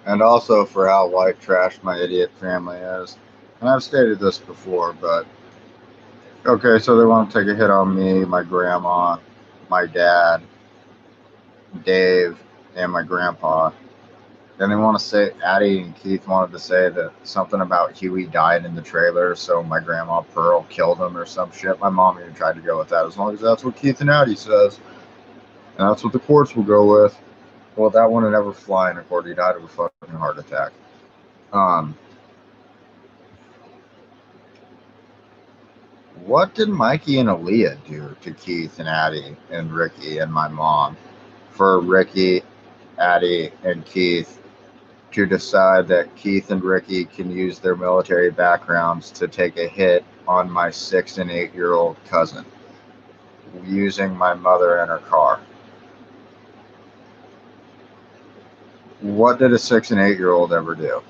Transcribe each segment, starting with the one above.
and also for how white trash my idiot family is. And I've stated this before, but okay, so they want to take a hit on me, my grandma, my dad, Dave, and my grandpa. Then they want to say, Addie and Keith wanted to say that something about Huey died in the trailer, so my grandma Pearl killed him or some shit. My mom even tried to go with that, as long as that's what Keith and Addie says, and that's what the courts will go with. Well, that one would never fly in a court. He died of a fucking heart attack. Um, what did Mikey and Aaliyah do to Keith and Addie and Ricky and my mom for Ricky, Addie, and Keith to decide that Keith and Ricky can use their military backgrounds to take a hit on my 6 and 8 year old cousin using my mother in her car? What did a 6 and 8 year old ever do?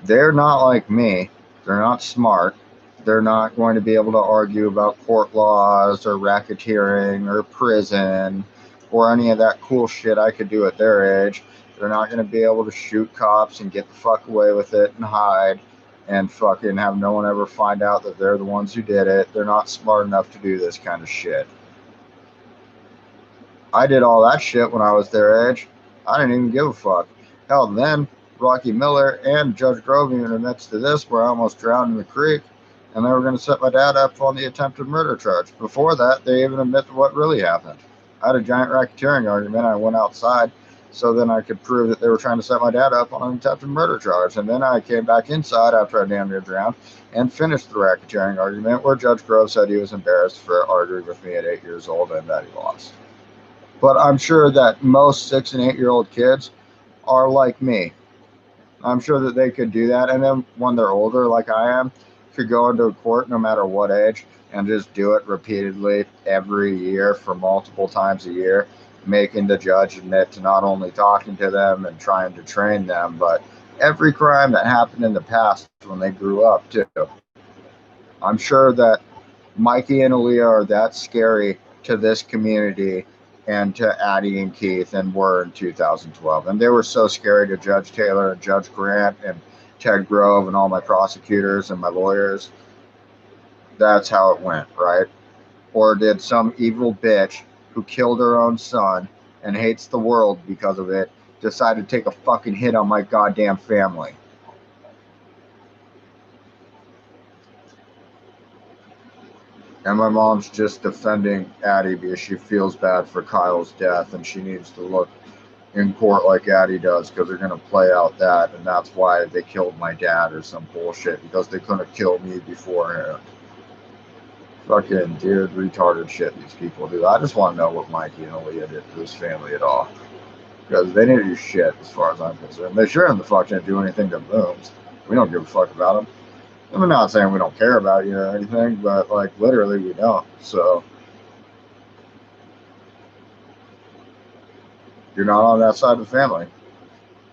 They're not like me. They're not smart. They're not going to be able to argue about court laws or racketeering or prison or any of that cool shit I could do at their age. They're not going to be able to shoot cops and get the fuck away with it and hide and fucking have no one ever find out that they're the ones who did it. They're not smart enough to do this kind of shit. I did all that shit when I was their age. I didn't even give a fuck. Hell, then Rocky Miller and Judge Grove even admits to this, where I almost drowned in the creek, and they were going to set my dad up on the attempted murder charge. Before that, they even admit what really happened. I had a giant racketeering argument. I went outside so then I could prove that they were trying to set my dad up on an attempted murder charge. And then I came back inside after I damn near drowned and finished the racketeering argument, where Judge Grove said he was embarrassed for arguing with me at 8 years old and that he lost. But I'm sure that most 6 and 8 year old kids are like me. I'm sure that they could do that. And then when they're older, like I am, could go into a court no matter what age and just do it repeatedly every year for multiple times a year, making the judge admit to not only talking to them and trying to train them, but every crime that happened in the past when they grew up, too. I'm sure that Mikey and Aaliyah are that scary to this community and to Addie and Keith and were in 2012. And they were so scary to Judge Taylor and Judge Grant and Ted Grove and all my prosecutors and my lawyers. That's how it went, right? Or did some evil bitch who killed her own son and hates the world because of it decide to take a fucking hit on my goddamn family? And my mom's just defending Addie because she feels bad for Kyle's death and she needs to look in court like Addie does because they're going to play out that, and that's why they killed my dad or some bullshit because they couldn't kill me beforehand. Fucking dude, retarded shit these people do. I just want to know what Mikey and Aaliyah did to his family at all. Because they didn't do shit as far as I'm concerned. They sure in the fuck didn't do anything to Booms. We don't give a fuck about them. I'm not saying we don't care about you or anything, but like literally we don't. So you're not on that side of the family.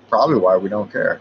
Probably why we don't care.